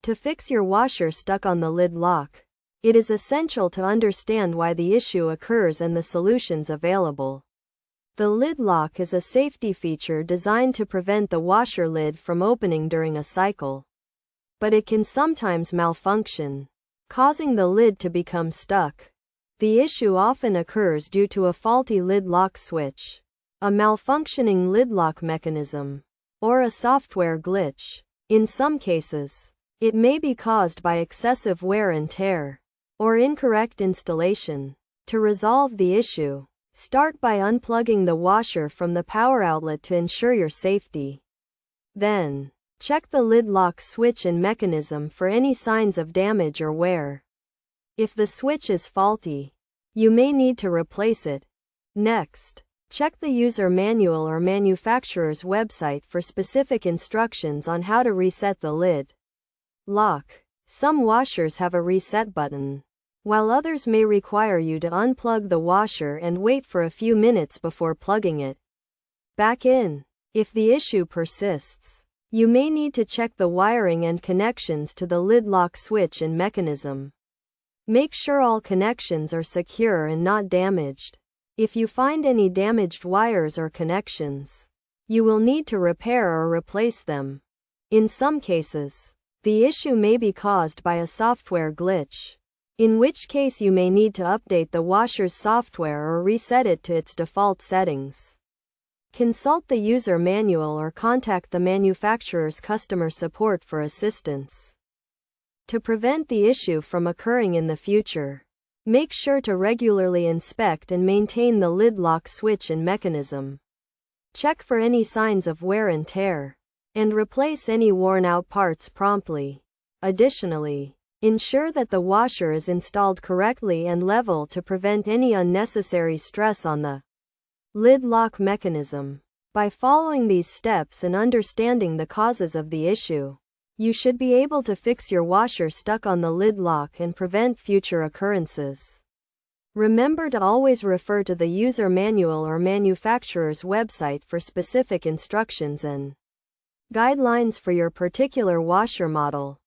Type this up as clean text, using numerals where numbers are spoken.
To fix your washer stuck on the lid lock, it is essential to understand why the issue occurs and the solutions available. The lid lock is a safety feature designed to prevent the washer lid from opening during a cycle. But it can sometimes malfunction, causing the lid to become stuck. The issue often occurs due to a faulty lid lock switch, a malfunctioning lid lock mechanism, or a software glitch. In some cases, it may be caused by excessive wear and tear, or incorrect installation. To resolve the issue, start by unplugging the washer from the power outlet to ensure your safety. Then, check the lid lock switch and mechanism for any signs of damage or wear. If the switch is faulty, you may need to replace it. Next, check the user manual or manufacturer's website for specific instructions on how to reset the lid lock. Some washers have a reset button, while others may require you to unplug the washer and wait for a few minutes before plugging it back in. If the issue persists, you may need to check the wiring and connections to the lid lock switch and mechanism. Make sure all connections are secure and not damaged. If you find any damaged wires or connections, you will need to repair or replace them. In some cases, the issue may be caused by a software glitch, in which case you may need to update the washer's software or reset it to its default settings. Consult the user manual or contact the manufacturer's customer support for assistance. To prevent the issue from occurring in the future, make sure to regularly inspect and maintain the lid lock switch and mechanism. Check for any signs of wear and tear, and replace any worn-out parts promptly. Additionally, ensure that the washer is installed correctly and level to prevent any unnecessary stress on the lid lock mechanism. By following these steps and understanding the causes of the issue, you should be able to fix your washer stuck on the lid lock and prevent future occurrences. Remember to always refer to the user manual or manufacturer's website for specific instructions and guidelines for your particular washer model.